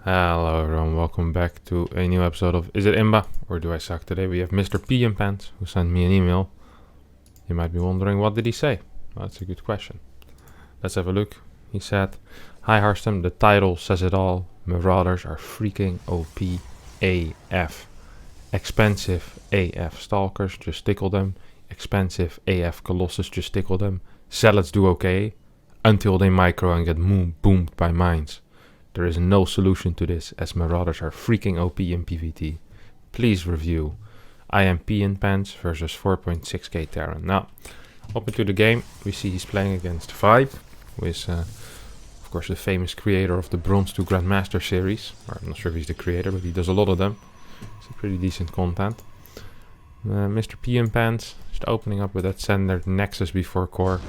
Hello everyone, welcome back to a new episode of Is It Imba or Do I Suck? Today we have Mr. P in Pants who sent me an email. You might be wondering, what did he say? Well, that's a good question. Let's have a look. He said, "Hi Harstem, the title says it all. Marauders are freaking OP AF. Expensive AF Stalkers, just tickle them. Expensive AF Colossus, just tickle them. Zealots do okay, until they micro and get boomed by mines. There is no solution to this, as Marauders are freaking OP in PvT. Please review. I am P in Pants versus 4.6k Terran." Now, up into the game, we see he's playing against Vibe, who is, of course, the famous creator of the Bronze to Grandmaster series. Or I'm not sure if he's the creator, but he does a lot of them. It's pretty decent content. Mr. P in Pants, just opening up with that standard Nexus before core.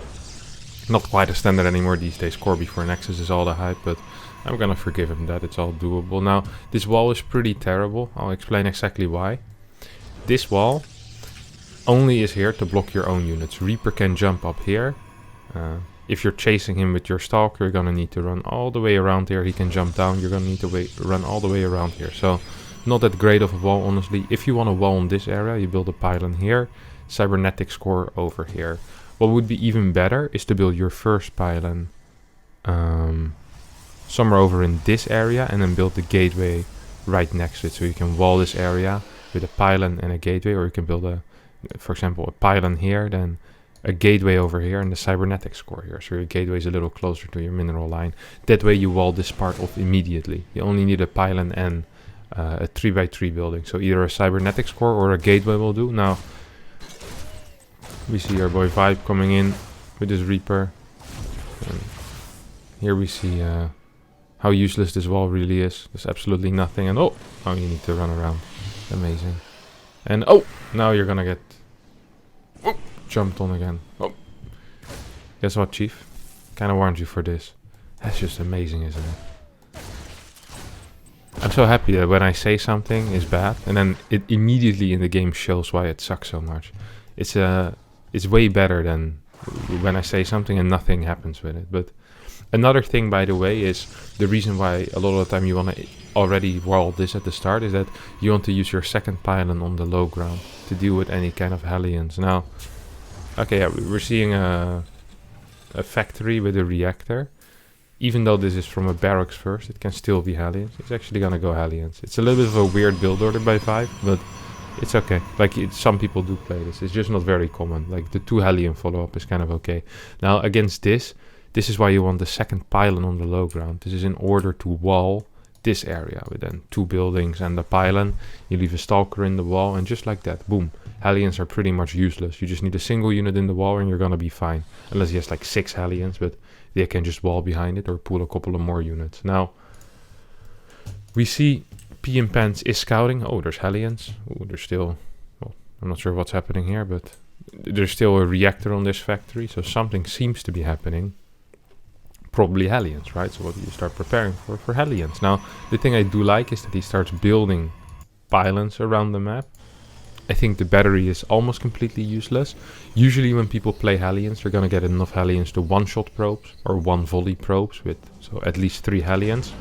Not quite a standard anymore these days. Core before Nexus is all the hype, but I'm gonna forgive him that. It's all doable. Now, this wall is pretty terrible. I'll explain exactly why. This wall only is here to block your own units. Reaper can jump up here. If you're chasing him with your Stalker, you're gonna need to run all the way around here. He can jump down. You're gonna need to run all the way around here. So, not that great of a wall, honestly. If you want a wall in this area, you build a pylon here. Cybernetics core over here. What would be even better is to build your first pylon somewhere over in this area, and then build the gateway right next to it. So you can wall this area with a pylon and a gateway, or you can build for example, a pylon here, then a gateway over here, and the cybernetics core here. So your gateway is a little closer to your mineral line. That way you wall this part off immediately. You only need a pylon and a 3x3 building. So either a cybernetics core or a gateway will do. Now, we see our boy Vibe coming in with his Reaper. And here we see how useless this wall really is. There's absolutely nothing. And oh, you need to run around. Amazing. And oh, now you're gonna get jumped on again. Oh, guess what, Chief? Kinda warned you for this. That's just amazing, isn't it? I'm so happy that when I say something is bad, and then it immediately in the game shows why it sucks so much. It's way better than when I say something and nothing happens with it. But another thing, by the way, is the reason why a lot of the time you want to already wall this at the start is that you want to use your second pylon on the low ground to deal with any kind of Hellions. Now, okay, yeah, we're seeing a factory with a reactor. Even though this is from a barracks first, it can still be Hellions. It's actually gonna go Hellions. It's a little bit of a weird build order by Vibe, but it's okay. Like, some people do play this. It's just not very common. Like, the 2 Hellion follow-up is kind of okay. Now, against this is why you want the second pylon on the low ground. This is in order to wall this area with then 2 buildings and the pylon. You leave a Stalker in the wall, and just like that, boom. Hellions are pretty much useless. You just need a single unit in the wall and you're gonna be fine. Unless he has like 6 Hellions, but they can just wall behind it or pull a couple of more units. Now, we see P in Pants is scouting. Oh, there's Hellions. Oh, there's still... Well, I'm not sure what's happening here, but there's still a reactor on this factory, so something seems to be happening. Probably Hellions, right? So what do you start preparing for Hellions? Now, the thing I do like is that he starts building pylons around the map. I think the battery is almost completely useless. Usually when people play Hellions, they're gonna get enough Hellions to one-shot probes or one volley probes with so at least 3 Hellions.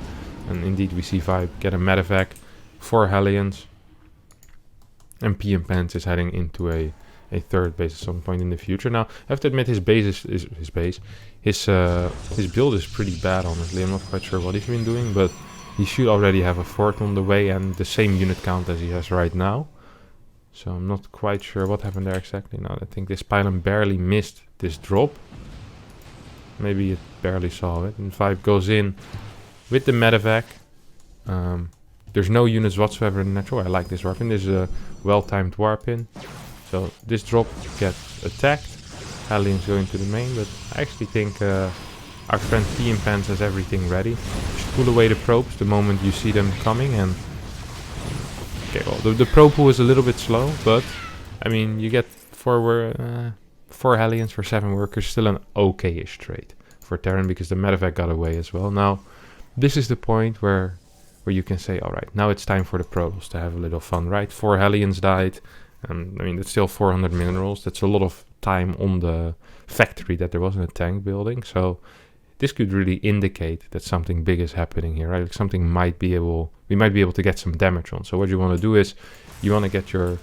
And indeed we see Vibe get a medevac, 4 Hellions. And P in Pants is heading into a third base at some point in the future. Now, I have to admit his build is pretty bad, honestly. I'm not quite sure what he's been doing, but he should already have a fort on the way and the same unit count as he has right now. So I'm not quite sure what happened there exactly. Now, I think this pylon barely missed this drop. Maybe it barely saw it. And Vibe goes in with the medevac. There's no units whatsoever in natural. I like this warp in. This is a well-timed warp in. So this drop gets attacked. Hellions go into the main, but I actually think our friend P in Pants has everything ready. Just pull away the probes the moment you see them coming, and okay, well, the probe pool is a little bit slow, but I mean, you get 4 Hellions for 7 workers, still an okay-ish trade for Terran, because the medevac got away as well. Now, this is the point where you can say, all right, now it's time for the probes to have a little fun, right? 4 Hellions died. I mean, that's still 400 minerals. That's a lot of time on the factory that there wasn't a tank building. So this could really indicate that something big is happening here, right? Like something we might be able to get some damage on. So what you want to do is you want to get your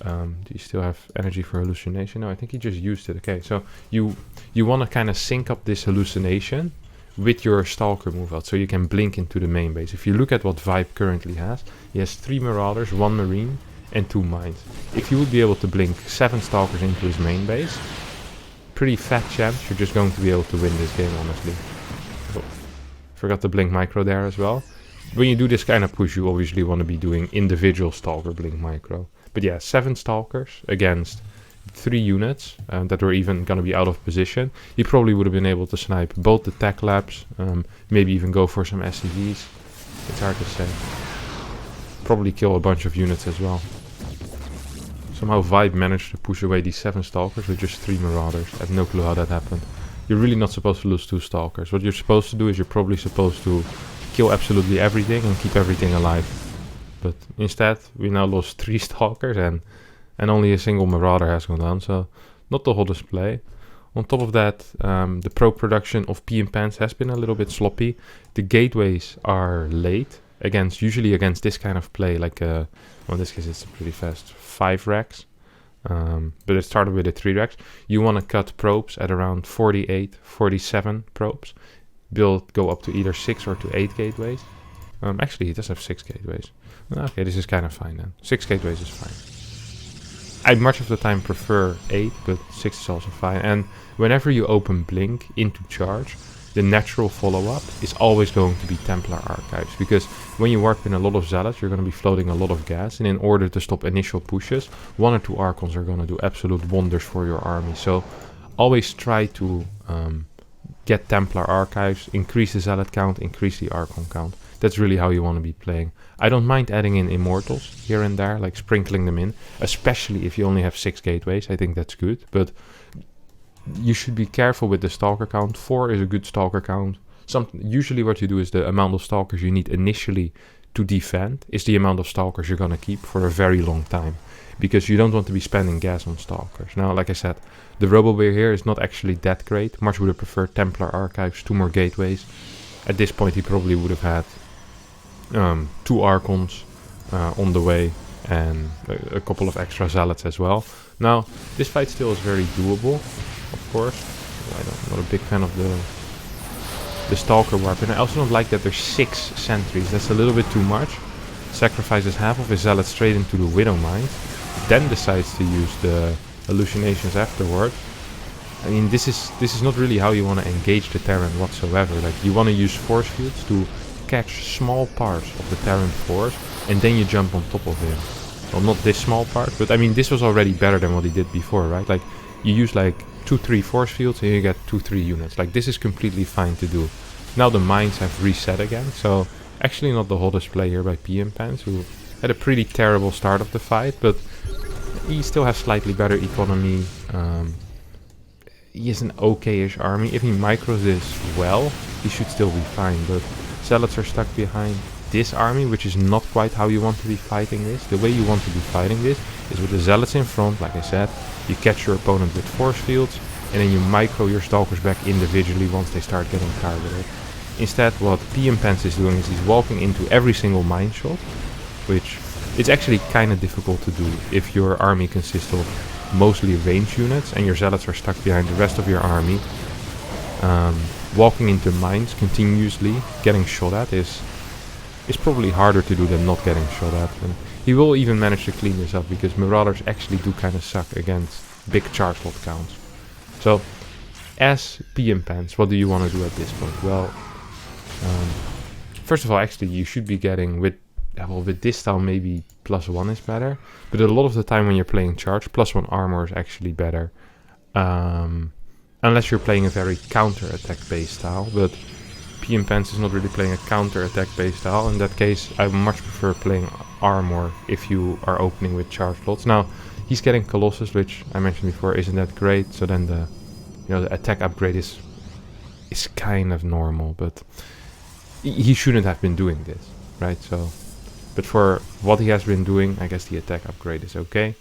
do you still have energy for hallucination? No, I think he just used it. Okay, so you want to kind of sync up this hallucination with your Stalker move out, so you can blink into the main base. If you look at what Vibe currently has, he has 3 Marauders, 1 Marine, and 2 Mines. If you would be able to blink 7 Stalkers into his main base, pretty fat chance you're just going to be able to win this game, honestly. Oh, forgot to blink micro there as well. When you do this kind of push, you obviously want to be doing individual Stalker blink micro. But yeah, 7 Stalkers against 3 units that were even going to be out of position. He probably would have been able to snipe both the tech labs, maybe even go for some SCVs. It's hard to say. Probably kill a bunch of units as well. Somehow Vibe managed to push away these 7 Stalkers with just 3 Marauders. I have no clue how that happened. You're really not supposed to lose 2 Stalkers. What you're supposed to do is you're probably supposed to kill absolutely everything and keep everything alive. But instead, we now lost 3 Stalkers and only a single Marauder has gone down, so not the hottest play. On top of that, the pro production of PM Pants has been a little bit sloppy. The gateways are late, usually against this kind of play, like, well in this case it's pretty fast, 5 racks. But it started with the 3 racks. You want to cut probes at around 48, 47 probes. Go up to either 6 or to 8 gateways. Actually, he does have 6 gateways. Okay, this is kind of fine then. 6 gateways is fine. I much of the time prefer 8, but 6 is also fine. And whenever you open Blink into charge, the natural follow-up is always going to be Templar Archives. Because when you warp in a lot of Zealots, you're going to be floating a lot of gas. And in order to stop initial pushes, 1 or 2 Archons are going to do absolute wonders for your army. So always try to get Templar Archives, increase the Zealot count, increase the Archon count. That's really how you want to be playing. I don't mind adding in Immortals here and there, like sprinkling them in, especially if you only have 6 gateways. I think that's good, but you should be careful with the Stalker count. 4 is a good Stalker count. Usually what you do is the amount of Stalkers you need initially to defend is the amount of Stalkers you're going to keep for a very long time, because you don't want to be spending gas on Stalkers. Now, like I said, the Robo-Bear here is not actually that great. Much would have preferred Templar Archives, 2 more gateways. At this point he probably would have had 2 Archons on the way and a couple of extra Zealots as well. Now, this fight still is very doable, of course. I'm not a big fan of the Stalker warp, and I also don't like that there's 6 sentries. That's a little bit too much. Sacrifices half of his Zealots straight into the Widow Mine, then decides to use the hallucinations afterward. I mean, this is not really how you want to engage the Terran whatsoever. Like, you want to use force fields to catch small parts of the Terran force, and then you jump on top of him. Well, not this small part, but I mean, this was already better than what he did before, right? Like, you use like 2-3 force fields and you get 2-3 units. Like, this is completely fine to do. Now the mines have reset again, so actually not the hottest play here by PM Pants, who had a pretty terrible start of the fight, but he still has slightly better economy. He has an okay-ish army. If he micros this well, he should still be fine, but Zealots are stuck behind this army, which is not quite how you want to be fighting this. The way you want to be fighting this is with the Zealots in front, like I said. You catch your opponent with force fields, and then you micro your Stalkers back individually once they start getting targeted. Instead, what PM Pants is doing is he's walking into every single mine shot, which is actually kind of difficult to do if your army consists of mostly range units and your Zealots are stuck behind the rest of your army. Walking into mines continuously, getting shot at is probably harder to do than not getting shot at. And he will even manage to clean this up, because Marauders actually do kind of suck against big charge lot counts. So, as PM Pants, what do you want to do at this point? Well, first of all, actually you should be getting with this style maybe +1 is better, but a lot of the time when you're playing charge, +1 armor is actually better. Unless you're playing a very counter-attack based style, but PM Pants is not really playing a counter-attack based style. In that case, I much prefer playing armor if you are opening with charge lots. Now, he's getting Colossus, which I mentioned before isn't that great, so then the attack upgrade is kind of normal, but he shouldn't have been doing this, right? So, but for what he has been doing, I guess the attack upgrade is okay.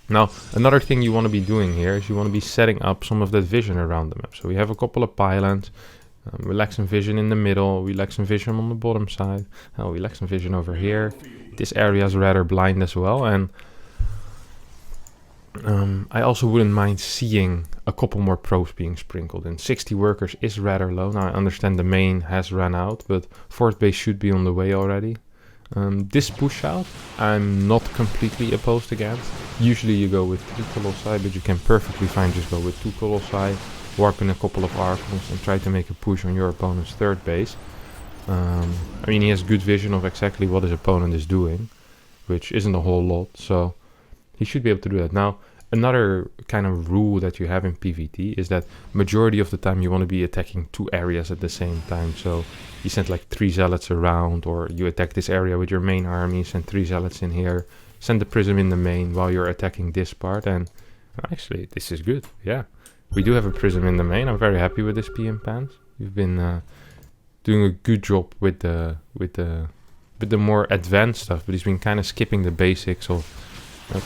Now, another thing you want to be doing here is you want to be setting up some of that vision around the map. So we have a couple of pylons, Relaxing vision in the middle, relaxing vision on the bottom side, relaxing vision over here. This area is rather blind as well, and I also wouldn't mind seeing a couple more probes being sprinkled in. 60 workers is rather low. Now I understand the main has run out, but fourth base should be on the way already. This push out, I'm not completely opposed against. Usually you go with 3 Colossi, but you can perfectly fine just go with 2 Colossi, warp in a couple of Archons and try to make a push on your opponent's third base. I mean, he has good vision of exactly what his opponent is doing, which isn't a whole lot, so he should be able to do that. Now, another kind of rule that you have in PvT is that majority of the time you want to be attacking 2 areas at the same time. So you send like 3 zealots around, or you attack this area with your main army, send 3 zealots in here, send the prism in the main while you're attacking this part. And actually, this is good. Yeah, we do have a prism in the main. I'm very happy with this PM Pants. You've been doing a good job with the more advanced stuff, but he's been kind of skipping the basics of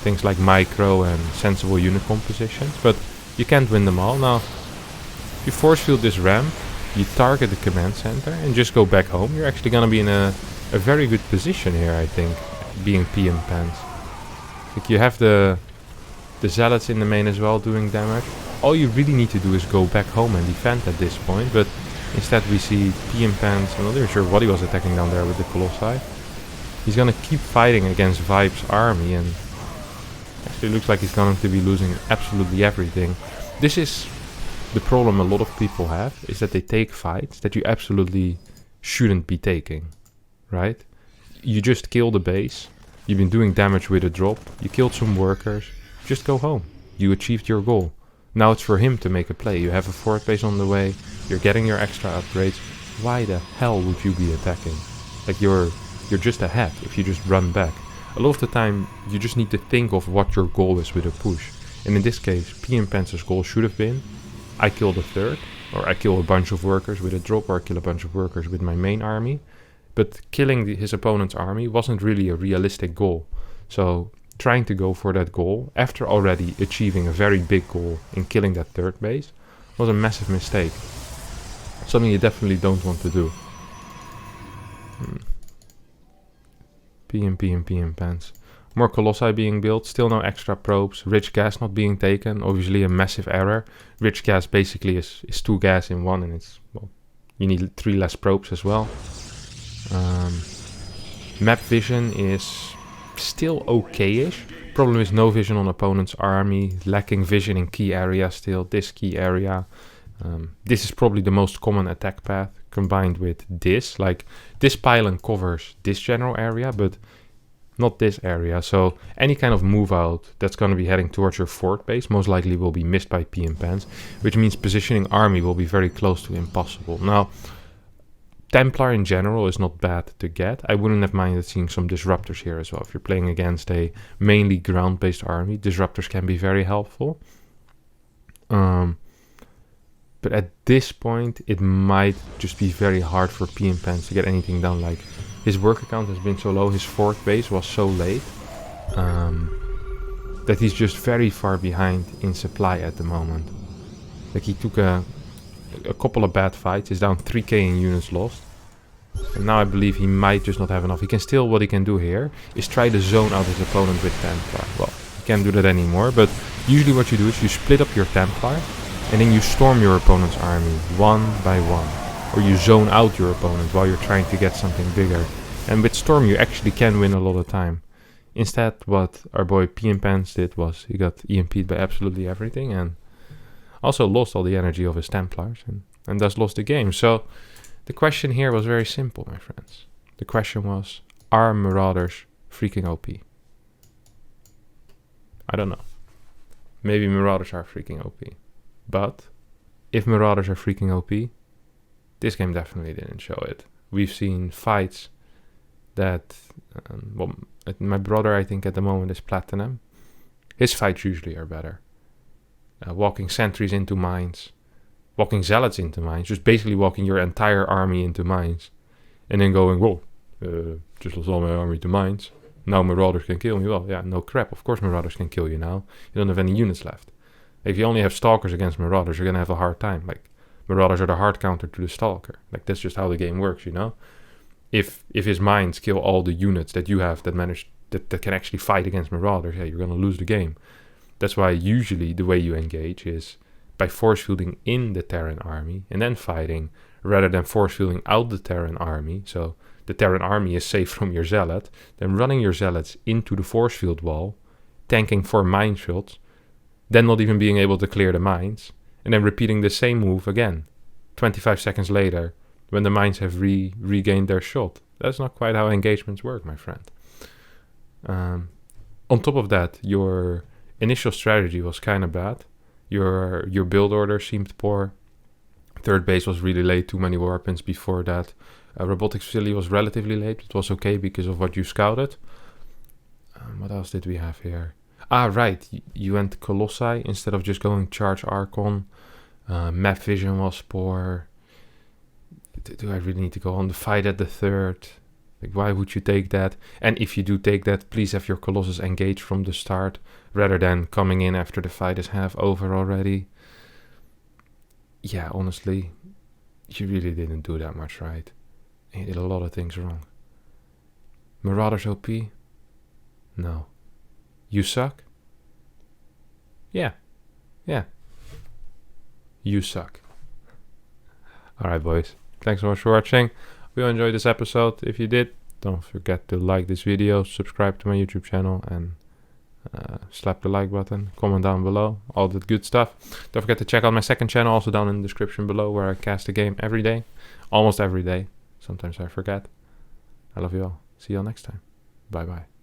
things like micro and sensible unit compositions, but you can't win them all. Now, if you force field this ramp, you target the command center and just go back home, you're actually going to be in a very good position here, I think, being PM Pants. Like, you have the zealots in the main as well doing damage. All you really need to do is go back home and defend at this point, but instead we see PM Pants, I'm not even sure what he was attacking down there with the Colossi. He's going to keep fighting against Vibe's army, and actually looks like he's going to be losing absolutely everything. This is the problem a lot of people have, is that they take fights that you absolutely shouldn't be taking, right? You just kill the base, you've been doing damage with a drop, you killed some workers, just go home. You achieved your goal. Now it's for him to make a play. You have a fourth base on the way, you're getting your extra upgrades. Why the hell would you be attacking? Like, you're just ahead if you just run back. A lot of the time, you just need to think of what your goal is with a push. And in this case, PM Pants' goal should have been, I kill the third, or I kill a bunch of workers with a drop, or I kill a bunch of workers with my main army. But killing his opponent's army wasn't really a realistic goal. So trying to go for that goal, after already achieving a very big goal in killing that third base, was a massive mistake. Something you definitely don't want to do. PM Pants. More Colossi being built, still no extra probes, rich gas not being taken, obviously a massive error. Rich gas basically is 2 gas in 1, and it's, well, you need 3 less probes as well. Map vision is still okay-ish. Problem is no vision on opponent's army, lacking vision in key areas still, this key area. This is probably the most common attack path combined with this. Like, this pylon covers this general area, but not this area. So any kind of move out that's going to be heading towards your fort base most likely will be missed by PM Pants, which means positioning army will be very close to impossible. Now, Templar in general is not bad to get. I wouldn't have minded seeing some disruptors here as well. If you're playing against a mainly ground-based army, disruptors can be very helpful. But at this point, it might just be very hard for PM Pants to get anything done. Like, his worker count has been so low, his fourth base was so late, that he's just very far behind in supply at the moment. Like, he took a couple of bad fights, he's down 3k in units lost. And now I believe he might just not have enough. He can still, what he can do here, is try to zone out his opponent with Templar. Well, he can't do that anymore, but usually what you do is you split up your Templar, and then you storm your opponent's army one by one. Or you zone out your opponent while you're trying to get something bigger. And with Storm you actually can win a lot of time. Instead, what our boy PM Pants did was he got EMP'd by absolutely everything, and also lost all the energy of his Templars, and thus lost the game. So the question here was very simple, my friends. The question was, are Marauders freaking OP? I don't know. Maybe Marauders are freaking OP. But if Marauders are freaking OP, this game definitely didn't show it. We've seen fights that, well, my brother I think at the moment is Platinum. His fights usually are better. Walking sentries into mines, walking zealots into mines, just basically walking your entire army into mines, and then going, whoa, just lost all my army to mines. Now Marauders can kill me. Well, yeah, no crap. Of course Marauders can kill you now. You don't have any units left. If you only have Stalkers against Marauders, you're going to have a hard time. Like, Marauders are the hard counter to the Stalker. Like, that's just how the game works, you know? If his mines kill all the units that you have that can actually fight against Marauders, yeah, you're gonna lose the game. That's why usually the way you engage is by force fielding in the Terran army and then fighting, rather than force fielding out the Terran army. So the Terran army is safe from your Zealot, then running your Zealots into the force field wall, tanking 4 mine shots, then not even being able to clear the mines, and then repeating the same move again 25 seconds later when the mines have regained their shot. That's not quite how engagements work, my friend. On top of that, your initial strategy was kind of bad. Your build order seemed poor. Third base was really late, too many weapons before that. Robotics facility was relatively late. It was okay because of what you scouted. What else did we have here? Right. You went Colossi instead of just going Charge Archon. Map vision was poor. Do I really need to go on the fight at the third? Like, why would you take that? And if you do take that, please have your Colossus engage from the start, rather than coming in after the fight is half over already. Yeah, honestly, you really didn't do that much right. You did a lot of things wrong. Marauders OP? No. You suck? Yeah. You suck. Alright, boys. Thanks so much for watching. Hope you enjoyed this episode. If you did, don't forget to like this video, subscribe to my YouTube channel, and slap the like button, comment down below, all that good stuff. Don't forget to check out my second channel, also down in the description below, where I cast a game every day. Almost every day. Sometimes I forget. I love you all. See you all next time. Bye bye.